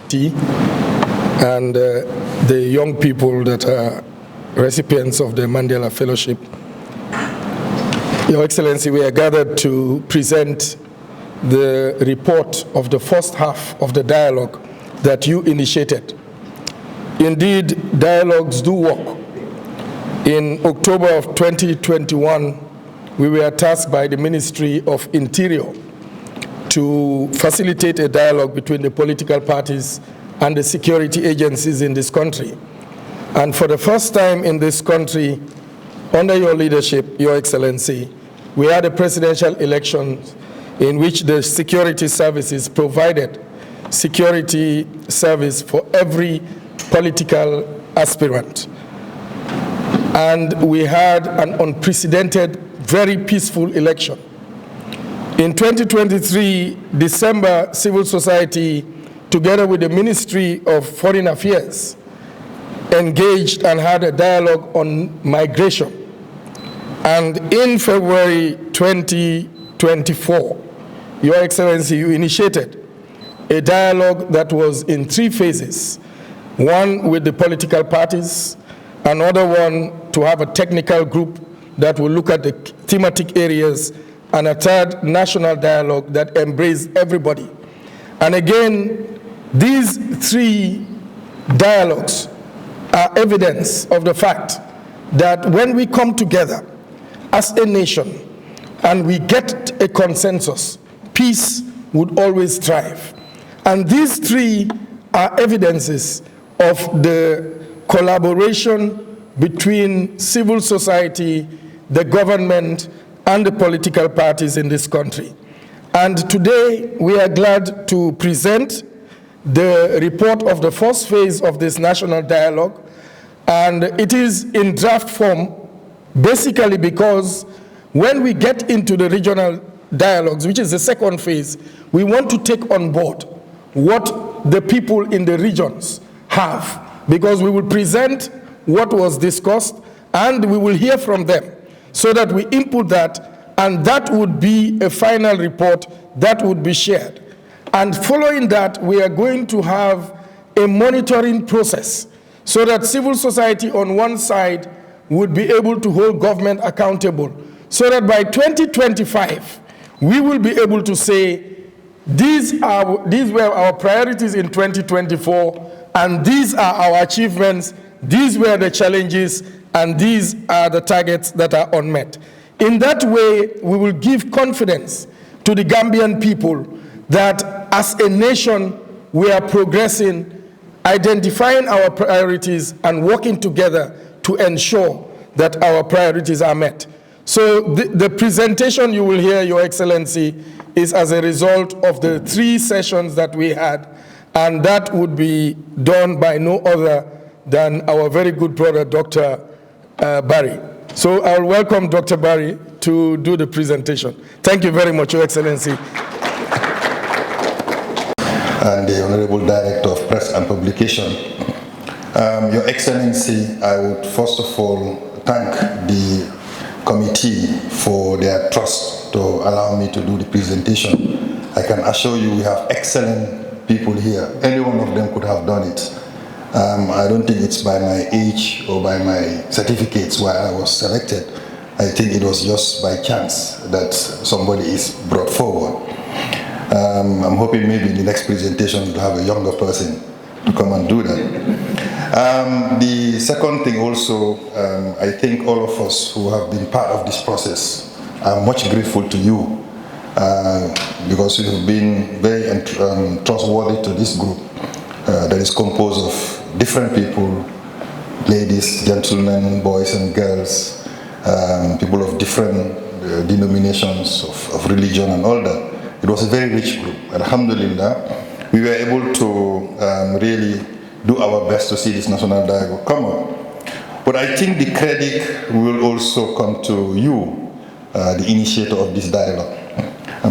tea, and the young people that are recipients of the Mandela Fellowship. Your Excellency, we are gathered to present the report of the first half of the dialogue that you initiated. Indeed, dialogues do work. In October of 2021, we were tasked by the Ministry of Interior to facilitate a dialogue between the political parties and the security agencies in this country. And for the first time in this country, under your leadership, Your Excellency, we had a presidential election in which the security services provided security service for every political aspirant. And we had an unprecedented, very peaceful election. In 2023, December, civil society, together with the Ministry of Foreign Affairs, engaged and had a dialogue on migration. And in February 2024, Your Excellency, you initiated a dialogue that was in 3 phases. One with the political parties, another one to have a technical group that will look at the thematic areas, and a third national dialogue that embraced everybody. And again, these 3 dialogues are evidence of the fact that when we come together as a nation and we get a consensus, peace would always thrive. And these 3 are evidences of the collaboration between civil society, the government, and the political parties in this country. And today, we are glad to present the report of the first phase of this national dialogue, and it is in draft form, basically because when we get into the regional dialogues, which is the second phase, we want to take on board what the people in the regions have, because we will present what was discussed and we will hear from them, so that we input that, and that would be a final report that would be shared. And following that, we are going to have a monitoring process so that civil society on one side would be able to hold government accountable, so that by 2025, we will be able to say, these were our priorities in 2024, and these are our achievements, these were the challenges, and these are the targets that are unmet. In that way, we will give confidence to the Gambian people that as a nation, we are progressing, identifying our priorities and working together to ensure that our priorities are met. So the presentation you will hear, Your Excellency, is as a result of the 3 sessions that we had, and that would be done by no other than our very good brother, Dr. Barry. So I'll welcome Dr. Barry to do the presentation. Thank you very much, Your Excellency. And the Honorable Director of Press and Publication. Your Excellency, I would first of all thank the committee for their trust to allow me to do the presentation. I can assure you we have excellent people here. Any one of them could have done it. I don't think it's by my age or by my certificates why I was selected. I think it was just by chance that somebody is brought forward. I'm hoping maybe in the next presentation we'll have a younger person to come and do that. The second thing also, I think all of us who have been part of this process are much grateful to you because you have been very trustworthy to this group that is composed of different people, ladies, gentlemen, boys and girls, people of different denominations of religion and all that. It was a very rich group. Alhamdulillah, we were able to really do our best to see this national dialogue come up. But I think the credit will also come to you, the initiator of this dialogue.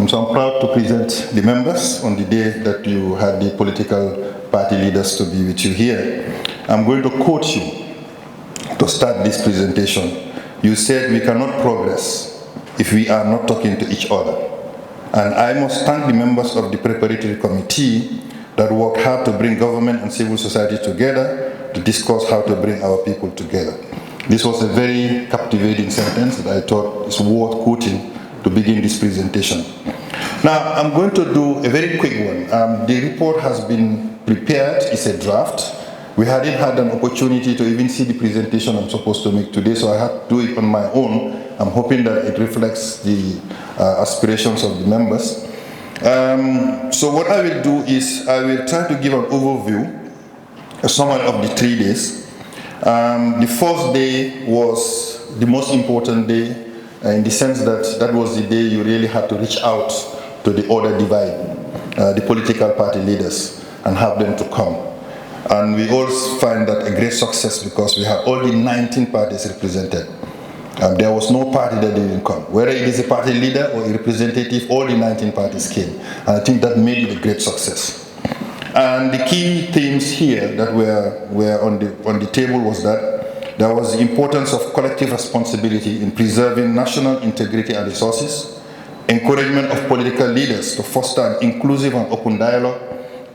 So I'm proud to present the members on the day that you had the political party leaders to be with you here. I'm going to quote you to start this presentation. You said we cannot progress if we are not talking to each other. And I must thank the members of the preparatory committee that worked hard to bring government and civil society together to discuss how to bring our people together. This was a very captivating sentence that I thought is worth quoting to begin this presentation. Now, I'm going to do a very quick one. The report has been prepared, it's a draft. We hadn't had an opportunity to even see the presentation I'm supposed to make today, so I had to do it on my own. I'm hoping that it reflects the aspirations of the members. So what I will do is I will try to give an overview, a summary of the 3 days. The first day was the most important day in the sense that that was the day you really had to reach out to the other divide, the political party leaders, and have them to come. And we all find that a great success because we have all the 19 parties represented. There was no party that didn't come. Whether it is a party leader or a representative, all the 19 parties came. And I think that made it a great success. And the key themes here that were on the table was that there was the importance of collective responsibility in preserving national integrity and resources, encouragement of political leaders to foster an inclusive and open dialogue,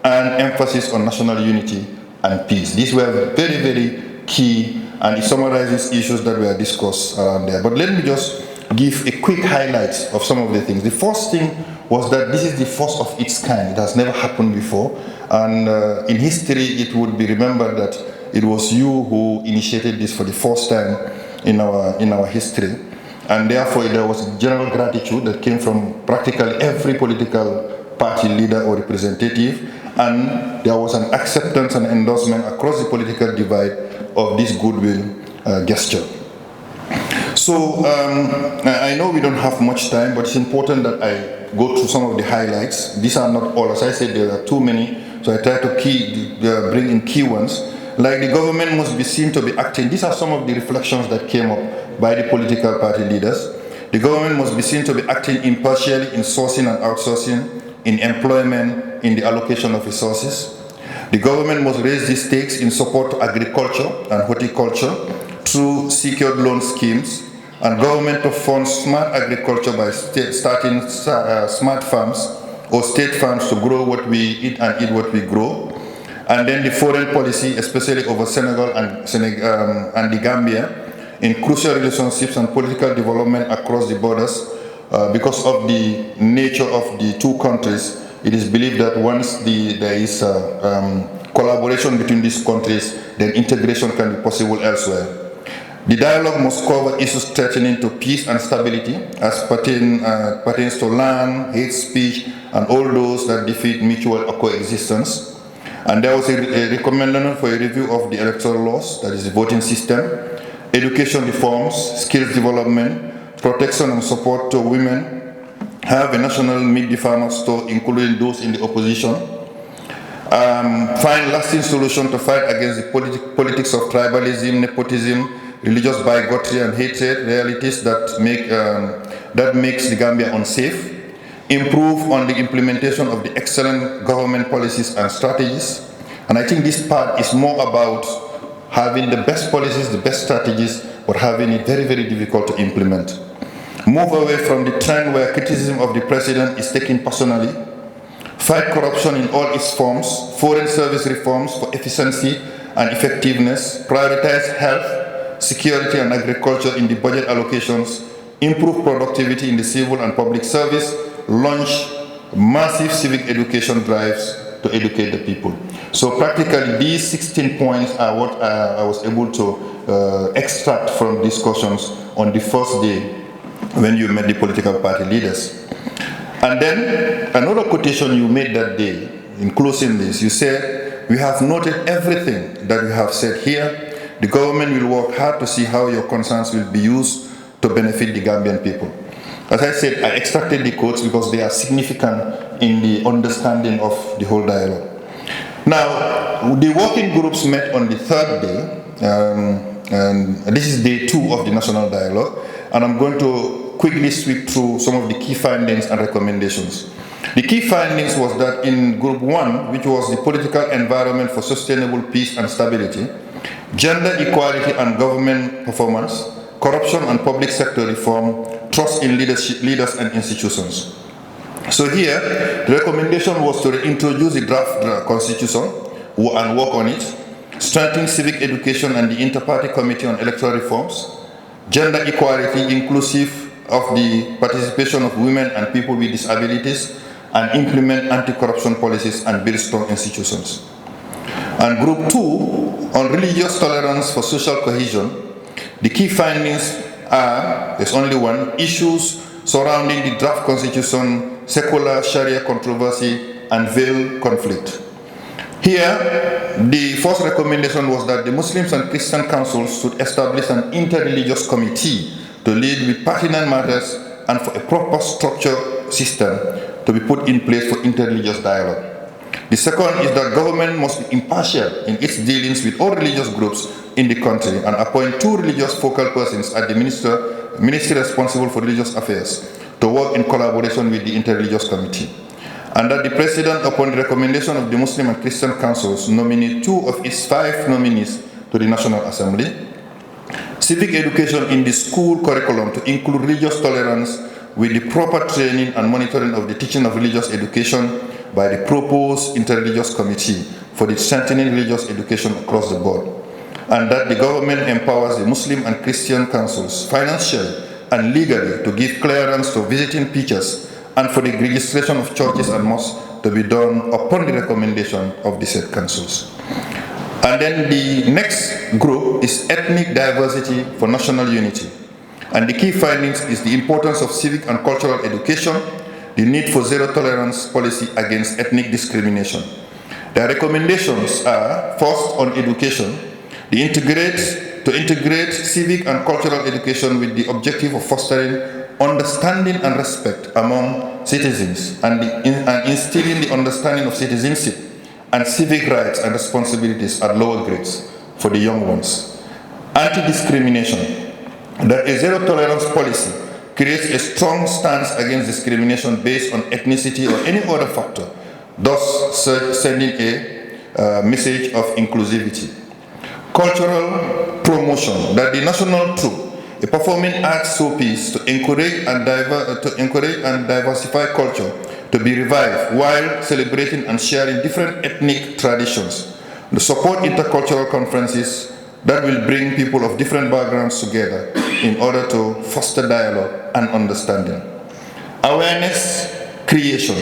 and emphasis on national unity and peace. These were very, very key, and it summarizes issues that were discussed around there. But let me just give a quick highlight of some of the things. The first thing was that this is the first of its kind. It has never happened before. And in history, it would be remembered that it was you who initiated this for the first time in our history. And therefore, there was general gratitude that came from practically every political party leader or representative. And there was an acceptance and endorsement across the political divide of this goodwill gesture. So I know we don't have much time, but it's important that I go through some of the highlights. These are not all. As I said, there are too many, so I try to bring in key ones. Like the government must be seen to be acting. These are some of the reflections that came up by the political party leaders. The government must be seen to be acting impartially in sourcing and outsourcing, in employment, in the allocation of resources. The government must raise the stakes in support to agriculture and horticulture through secured loan schemes, and government to fund smart agriculture by starting smart farms or state farms to grow what we eat and eat what we grow. And then the foreign policy, especially over Senegal and the Gambia, in crucial relationships and political development across the borders. Because of the nature of the two countries, it is believed that once there is collaboration between these countries, then integration can be possible elsewhere. The dialogue must cover issues threatening to peace and stability as pertains to land, hate speech, and all those that defeat mutual coexistence. And there was a recommendation for a review of the electoral laws, that is the voting system, education reforms, skills development, protection and support to women, have a national meet the farmers store, including those in the opposition, find lasting solution to fight against the politics of tribalism, nepotism, religious bigotry and hatred, realities that makes the Gambia unsafe, improve on the implementation of the excellent government policies and strategies. And I think this part is more about having the best policies, the best strategies, but having it very, very difficult to implement. Move away from the trend where criticism of the president is taken personally, fight corruption in all its forms, foreign service reforms for efficiency and effectiveness, prioritize health, security and agriculture in the budget allocations, improve productivity in the civil and public service, launch massive civic education drives to educate the people. So practically these 16 points are what I was able to extract from discussions on the first day when you met the political party leaders. And then another quotation you made that day in closing this, you said, "We have noted everything that we have said here. The government will work hard to see how your concerns will be used to benefit the Gambian people." As I said, I extracted the quotes because they are significant in the understanding of the whole dialogue. Now, the working groups met on the third day, and this is day 2 of the national dialogue, and I'm going to quickly sweep through some of the key findings and recommendations. The key findings was that in group 1, which was the political environment for sustainable peace and stability, gender equality and government performance, corruption and public sector reform, trust in leaders and institutions. So here, the recommendation was to reintroduce the draft constitution and work on it, strengthen civic education and the inter-party committee on electoral reforms, gender equality inclusive of the participation of women and people with disabilities, and implement anti-corruption policies and build strong institutions. And Group 2, on religious tolerance for social cohesion, the key findings are, there's only one, issues surrounding the draft constitution, secular Sharia controversy, and veil conflict. Here, the first recommendation was that the Muslims and Christian councils should establish an interreligious committee to lead with pertinent matters and for a proper structure system to be put in place for interreligious dialogue. The second is that government must be impartial in its dealings with all religious groups in the country and appoint 2 religious focal persons at the ministry responsible for religious affairs to work in collaboration with the interreligious committee. And that the President, upon the recommendation of the Muslim and Christian councils, nominate 2 of its 5 nominees to the National Assembly. Civic education in the school curriculum to include religious tolerance with the proper training and monitoring of the teaching of religious education by the proposed interreligious committee for the strengthening religious education across the board. And that the government empowers the Muslim and Christian councils financially and legally to give clearance to visiting preachers and for the registration of churches and mosques to be done upon the recommendation of the said councils. And then the next group is ethnic diversity for national unity. And the key findings is the importance of civic and cultural education, the need for zero tolerance policy against ethnic discrimination. Their recommendations are, first, on education, to integrate civic and cultural education with the objective of fostering understanding and respect among citizens and instilling the understanding of citizenship and civic rights and responsibilities at lower grades for the young ones. Anti-discrimination. That a zero-tolerance policy creates a strong stance against discrimination based on ethnicity or any other factor, thus sending a message of inclusivity. Cultural promotion. That the national troupe, a performing arts showpiece to encourage and diversify culture, to be revived while celebrating and sharing different ethnic traditions. To support intercultural conferences that will bring people of different backgrounds together in order to foster dialogue and understanding. Awareness creation,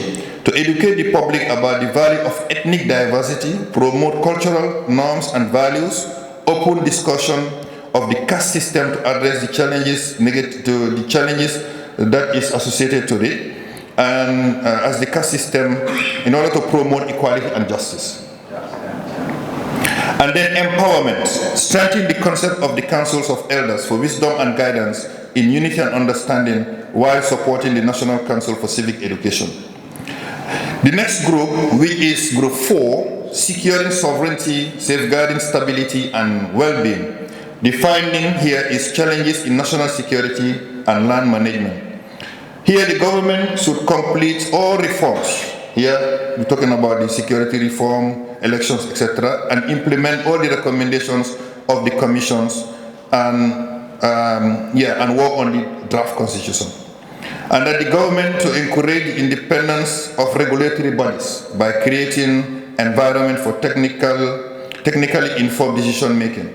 to educate the public about the value of ethnic diversity, promote cultural norms and values, open discussion of the caste system to address the challenges that is associated to it, and as the caste system in order to promote equality and justice. And then empowerment, strengthening the concept of the councils of elders for wisdom and guidance in unity and understanding while supporting the National Council for Civic Education. The next group, which is Group 4, securing sovereignty, safeguarding stability and well-being. The finding here is challenges in national security and land management. Here the government should complete all reforms. Here we're talking about the security reform, elections, etc., and implement all the recommendations of the commissions and work on the draft constitution. And that the government to encourage the independence of regulatory bodies by creating environment for technically informed decision making.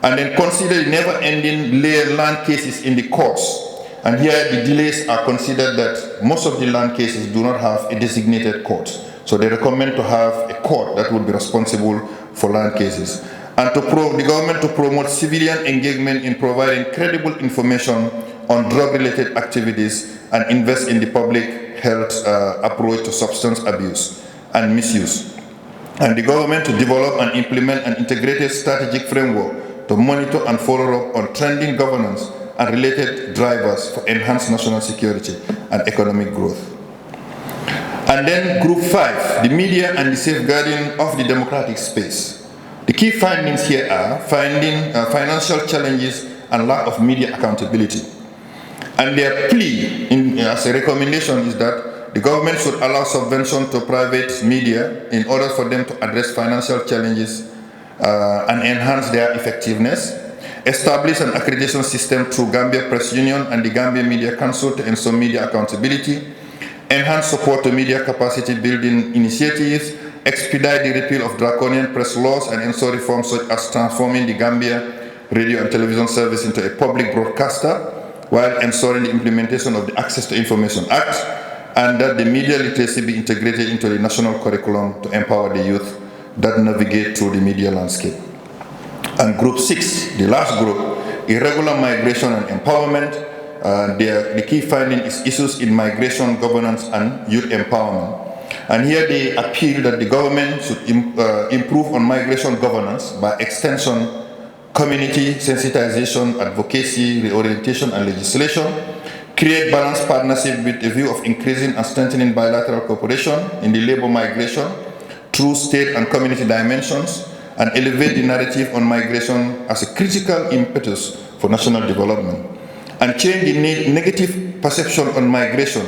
And then consider the never-ending land cases in the courts. And here the delays are considered that most of the land cases do not have a designated court. So they recommend to have a court that would be responsible for land cases. And the government to promote civilian engagement in providing credible information on drug-related activities and invest in the public health approach to substance abuse and misuse. And the government to develop and implement an integrated strategic framework to monitor and follow up on trending governance and related drivers for enhanced national security and economic growth. And then Group 5, the media and the safeguarding of the democratic space. The key findings here are financial challenges and lack of media accountability. And their plea as a recommendation is that the government should allow subvention to private media in order for them to address financial challenges and enhance their effectiveness, establish an accreditation system through Gambia Press Union and the Gambia Media Council to ensure media accountability, enhance support to media capacity building initiatives, expedite the repeal of draconian press laws and ensure reforms such as transforming the Gambia radio and television service into a public broadcaster while ensuring the implementation of the Access to Information Act, and that the media literacy be integrated into the national curriculum to empower the youth that navigate through the media landscape. And group 6, the last group, irregular migration and empowerment. The key finding is issues in migration, governance, and youth empowerment. And here they appeal that the government should improve on migration governance by extension, community sensitization, advocacy, reorientation, and legislation, create balanced partnership with a view of increasing and strengthening bilateral cooperation in the labor migration through state and community dimensions, and elevate the narrative on migration as a critical impetus for national development, and change the negative perception on migration,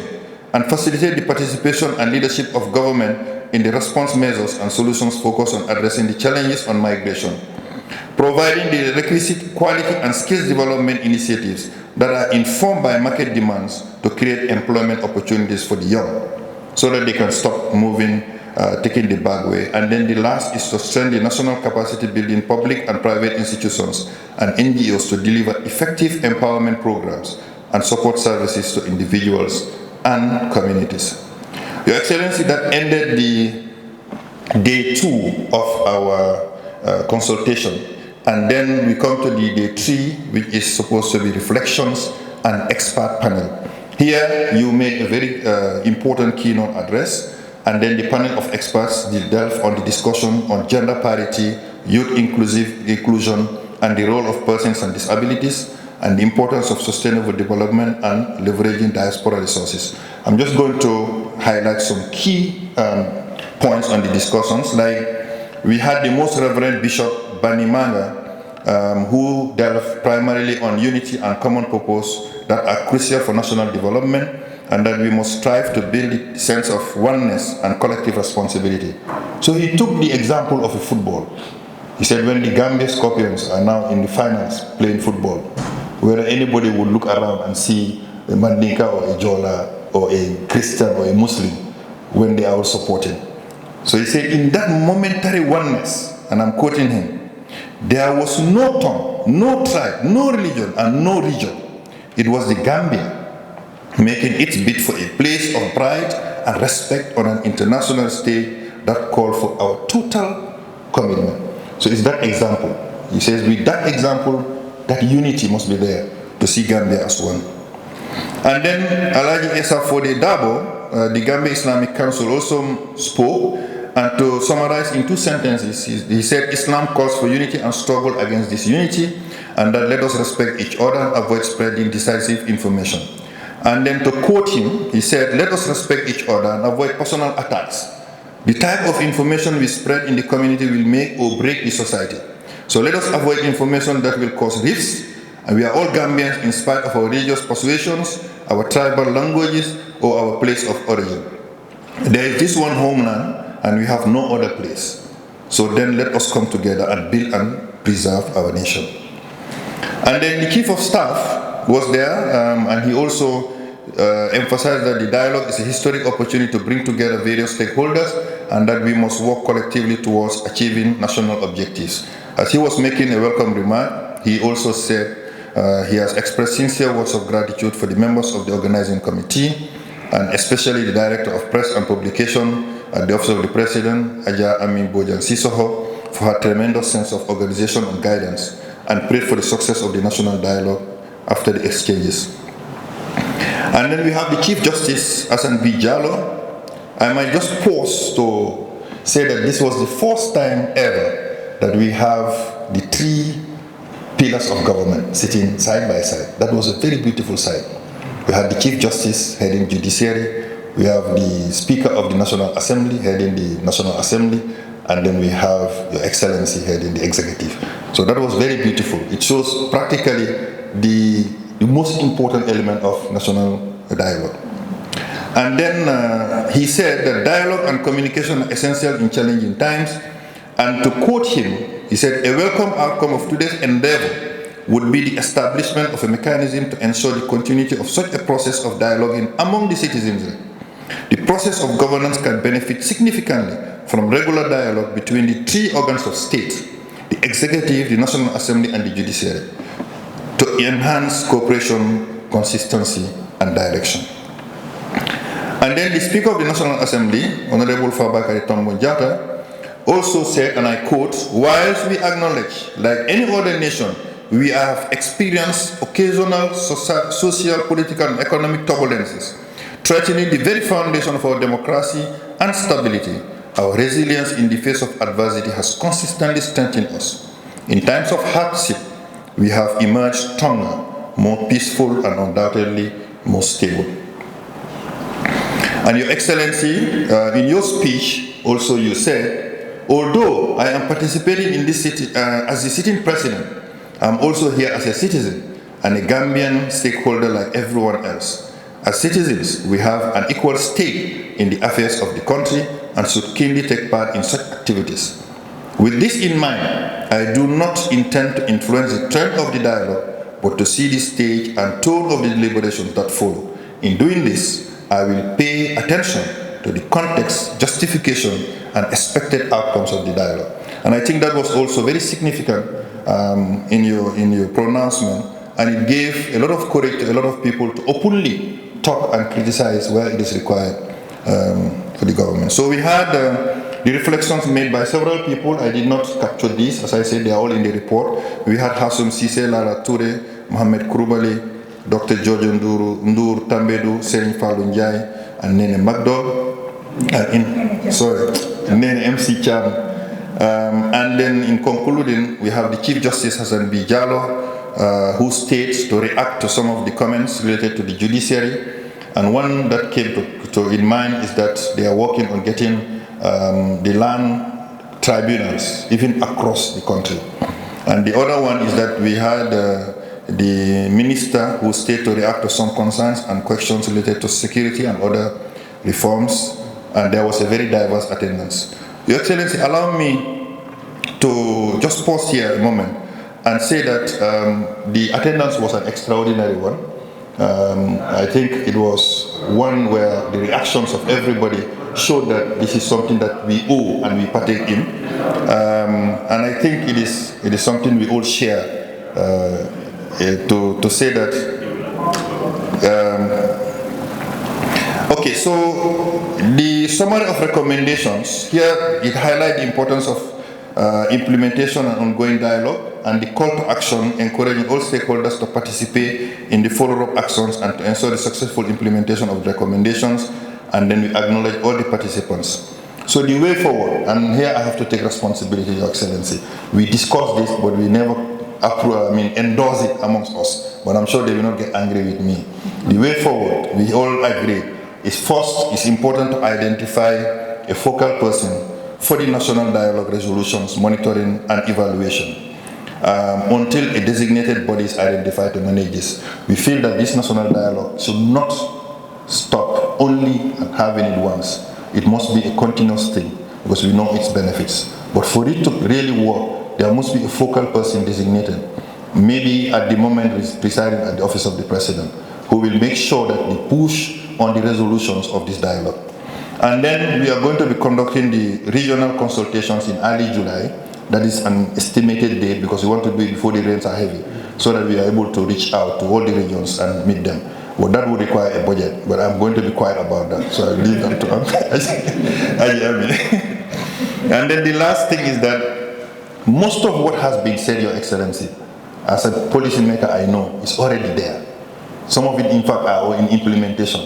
and facilitate the participation and leadership of government in the response measures and solutions focused on addressing the challenges on migration, providing the requisite quality and skills development initiatives that are informed by market demands to create employment opportunities for the young so that they can stop moving, taking the back way. And then the last is to strengthen the national capacity building public and private institutions and NGOs to deliver effective empowerment programs and support services to individuals and communities. Your Excellency, that ended the day 2 of our consultation. And then we come to the day 3, which is supposed to be reflections and expert panel. Here you made a very important keynote address, and then the panel of experts will delve on the discussion on gender parity, youth inclusion, and the role of persons and disabilities, and the importance of sustainable development and leveraging diaspora resources. I'm just going to highlight some key points on the discussions. Like, we had the Most Reverend Bishop Banimanga, who delved primarily on unity and common purpose that are crucial for national development, and that we must strive to build a sense of oneness and collective responsibility. So he took the example of a football. He said when the Gambia Scorpions are now in the finals playing football, whether anybody would look around and see a Mandinka or a Jola or a Christian or a Muslim when they are all supporting. So he said in that momentary oneness, and I'm quoting him, there was no tongue, no tribe, no religion, and no region. It was the Gambia making its bid for a place of pride and respect on an international stage that called for our total commitment. So it's that example. He says with that example, that unity must be there to see Gambia as one. And then Alhaji Esa Fode Dabo, the Gambia Islamic Council, also spoke, and to summarize in 2 sentences, he said Islam calls for unity and struggle against disunity, and that let us respect each other and avoid spreading decisive information. And then to quote him, he said, let us respect each other and avoid personal attacks. The type of information we spread in the community will make or break the society. So let us avoid information that will cause rifts, and we are all Gambians in spite of our religious persuasions, our tribal languages, or our place of origin. There is this one homeland, and we have no other place. So then let us come together and build and preserve our nation. And then the Chief of Staff was there, and he also emphasized that the dialogue is a historic opportunity to bring together various stakeholders, and that we must work collectively towards achieving national objectives. As he was making a welcome remark, he also said he has expressed sincere words of gratitude for the members of the organizing committee, and especially the Director of Press and Publication at the Office of the President, Aja Amin Bojan Sissoho, for her tremendous sense of organization and guidance, and prayed for the success of the national dialogue after the exchanges. And then we have the Chief Justice, Hassan B. Jallo. I might just pause to say that this was the first time ever that we have the 3 pillars of government sitting side by side. That was a very beautiful sight. We had the Chief Justice heading Judiciary, we have the Speaker of the National Assembly heading the National Assembly, and then we have Your Excellency heading the Executive. So that was very beautiful. It shows practically the most important element of national dialogue. And then he said that dialogue and communication are essential in challenging times. And to quote him, he said, a welcome outcome of today's endeavor would be the establishment of a mechanism to ensure the continuity of such a process of dialoguing among the citizens. The process of governance can benefit significantly from regular dialogue between the three organs of state, the executive, the National Assembly, and the judiciary, to enhance cooperation, consistency, and direction. And then the Speaker of the National Assembly, Honorable Fabakary Tombong Jatta, also said, and I quote, "Whilst we acknowledge, like any other nation, we have experienced occasional social, political, and economic turbulences, threatening the very foundation of our democracy and stability. Our resilience in the face of adversity has consistently strengthened us. In times of hardship, we have emerged stronger, more peaceful, and undoubtedly more stable." And Your Excellency, in your speech, also you said, "Although I am participating in this as the sitting president, I'm also here as a citizen and a Gambian stakeholder like everyone else. As citizens, we have an equal stake in the affairs of the country and should keenly take part in such activities. With this in mind, I do not intend to influence the trend of the dialogue, but to see the stage and tone of the deliberations that follow. In doing this, I will pay attention to the context, justification, and expected outcomes of the dialogue." And I think that was also very significant in your pronouncement, and it gave a lot of courage to a lot of people to openly talk and criticize where it is required for the government. So we had the reflections made by several people. I did not capture these. As I said, they are all in the report. We had Hassoum Cissé, Lara Touré, Mohamed Kouroubali, Dr. Jojo Ndour Tambedou, Serigne Fallou Ndiaye, and Nene Magdol. Nene MC Cham. And then in concluding, we have the Chief Justice Hassan B. Jallow, who states to react to some of the comments related to the judiciary. And one that came to in mind is that they are working on getting the land tribunals even across the country. And the other one is that we had the minister who stated to react to some concerns and questions related to security and other reforms, and there was a very diverse attendance. Your Excellency, allow me to just pause here a moment and say that the attendance was an extraordinary one. I think it was one where the reactions of everybody showed that this is something that we owe and we partake in. And I think it is something we all share to say that. Okay, so the summary of recommendations, here it highlights the importance of implementation and ongoing dialogue, and the call to action encouraging all stakeholders to participate in the follow-up actions and to ensure the successful implementation of the recommendations, and then we acknowledge all the participants. So the way forward, and here I have to take responsibility, Your Excellency. We discussed this, but we never endorse it amongst us, but I'm sure they will not get angry with me. The way forward, we all agree, is first, it's important to identify a focal person for the national dialogue resolutions, monitoring and evaluation. Until a designated body is identified to manage this. We feel that this national dialogue should not stop only at having it once. It must be a continuous thing because we know its benefits. But for it to really work, there must be a focal person designated, maybe at the moment presiding at the office of the president, who will make sure that they push on the resolutions of this dialogue. And then we are going to be conducting the regional consultations in early July. That is an estimated date because we want to do it before the rains are heavy, so that we are able to reach out to all the regions and meet them. Well, that would require a budget, but I'm going to be quiet about that, so I leave that to And then the last thing is that most of what has been said, Your Excellency, as a policymaker, I know is already there. Some of it, in fact, are in implementation.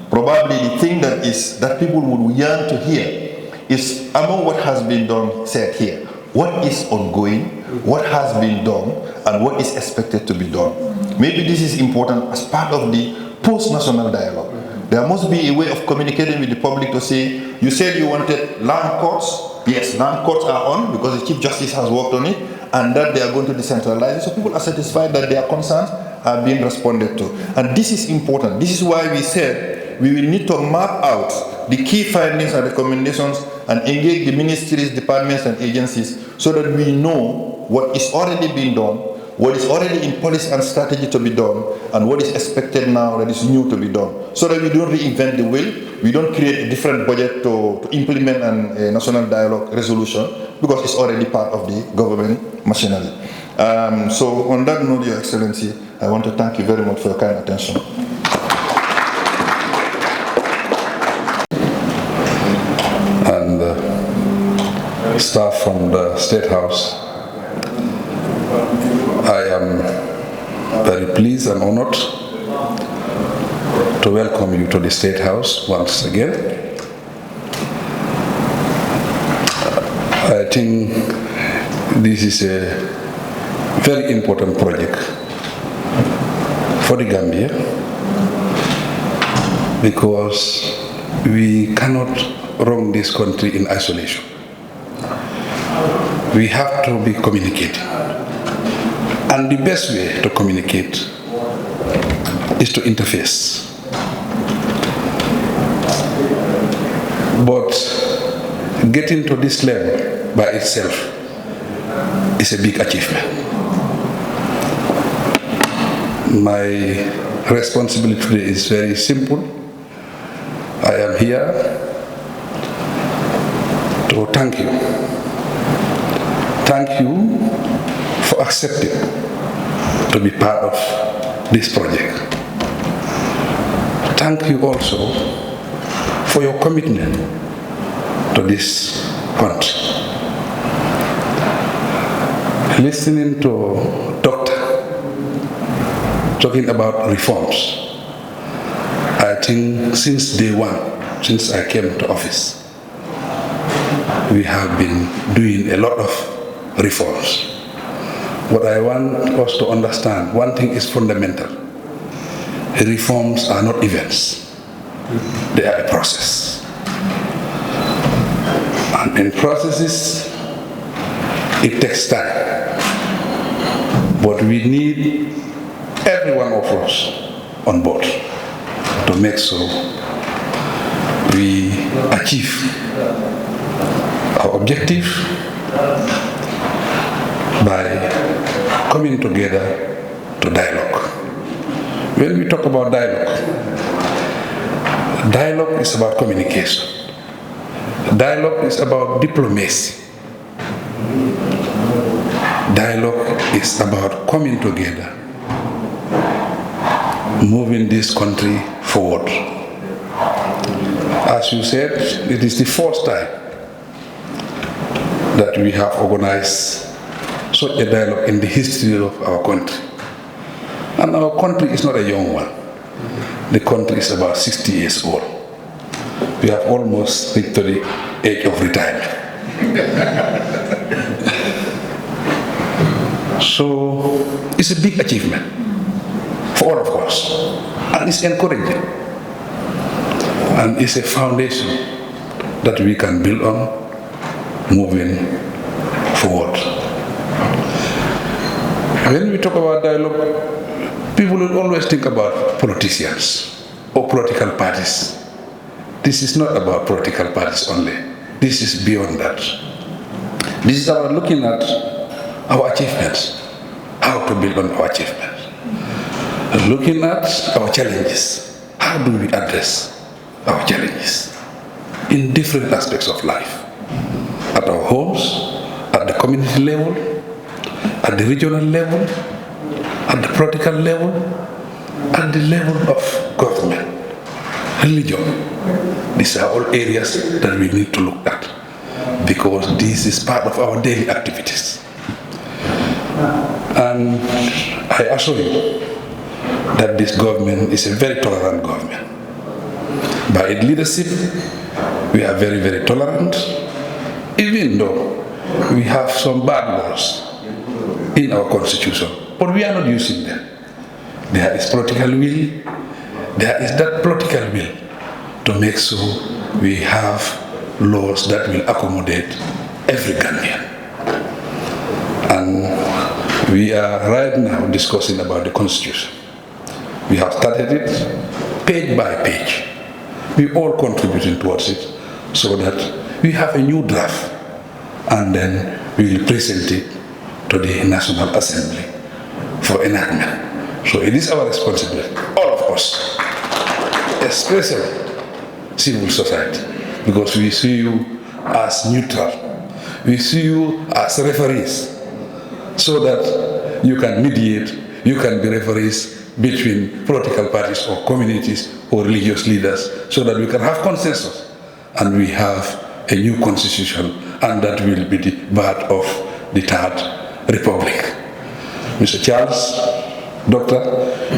Probably the thing that people would yearn to hear is among what has been done, said here. What is ongoing, what has been done, and what is expected to be done. Maybe this is important as part of the post-national dialogue. There must be a way of communicating with the public to say, you said you wanted land courts. Yes, land courts are on because the Chief Justice has worked on it, and that they are going to decentralize it. So people are satisfied that their concerns are being responded to. And this is important. This is why we said we will need to map out the key findings and recommendations and engage the ministries, departments, and agencies so that we know what is already being done, what is already in policy and strategy to be done, and what is expected now that is new to be done. So that we don't reinvent the wheel, we don't create a different budget to implement a national dialogue resolution, because it's already part of the government machinery. So on that note, Your Excellency, I want to thank you very much for your kind attention. And staff from the State House, I am very pleased and honored to welcome you to the State House once again. I think this is a very important project for the Gambia, because we cannot run this country in isolation. We have to be communicating. And the best way to communicate is to interface. But getting to this level by itself is a big achievement. My responsibility today is very simple. I am here to thank you. Thank you for accepting to be part of this project. Thank you also for your commitment to this country. Listening to Doctor talking about reforms, I think since day one, since I came to office, we have been doing a lot of reforms. What I want us to understand, one thing is fundamental. Reforms are not events. They are a process. And in processes, it takes time. But we need every one of us on board to make sure we achieve our objective by coming together to dialogue. When we talk about dialogue, dialogue is about communication. Dialogue is about diplomacy. Dialogue is about coming together, moving this country forward. As you said, it is the first time that we have organized such a dialogue in the history of our country. And our country is not a young one. The country is about 60 years old. We have almost reached to the age of retirement. So it's a big achievement for all of us, and it's encouraging, and it's a foundation that we can build on moving forward. When we talk about dialogue, people will always think about politicians or political parties. This is not about political parties only. This is beyond that. This is about looking at our achievements, how to build on our achievements. Looking at our challenges, how do we address our challenges in different aspects of life, at our homes, at the community level, at the regional level, at the political level, at the level of government, religion. These are all areas that we need to look at, because this is part of our daily activities. And I assure you that this government is a very tolerant government. By its leadership, we are very, very tolerant, even though we have some bad laws in our constitution, but we are not using them. There is political will, there is that political will to make sure we have laws that will accommodate every Gambian. And we are right now discussing about the constitution. We have started it page by page. We all contributing towards it so that we have a new draft, and then we will present it to the National Assembly for enactment. So it is our responsibility, all of us, especially civil society, because we see you as neutral. We see you as referees, so that you can mediate, you can be referees between political parties or communities or religious leaders, so that we can have consensus and we have a new constitution, and that will be the birth of the Third Republic. Mr. Charles, Doctor,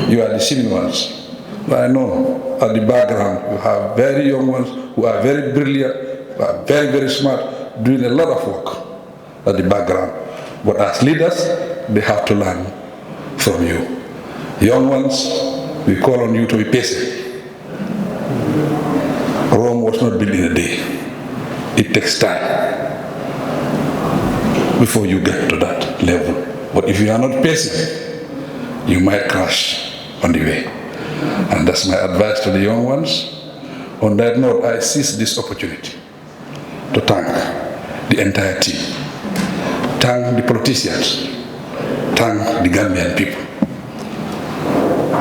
you are the senior ones. But I know at the background you have very young ones who are very brilliant, who are very, very smart, doing a lot of work at the background. But as leaders, they have to learn from you. Young ones, we call on you to be patient. Rome was not built in a day. It takes time before you get to that level. But if you are not patient, you might crash on the way. And that's my advice to the young ones. On that note, I seize this opportunity to thank the entire team, thank the politicians, thank the Gambian people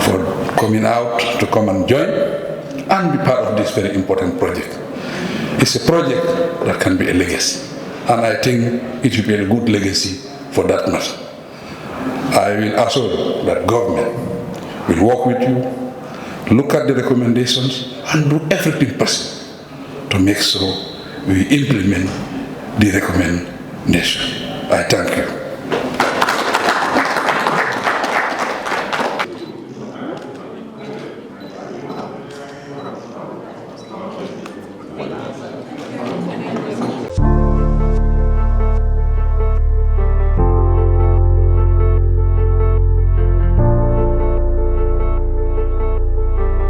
for coming out to come and join and be part of this very important project. It's a project that can be a legacy, and I think it will be a good legacy for that matter. I will assure that government will work with you, look at the recommendations, and do everything possible to make sure we implement the recommendation. I thank you.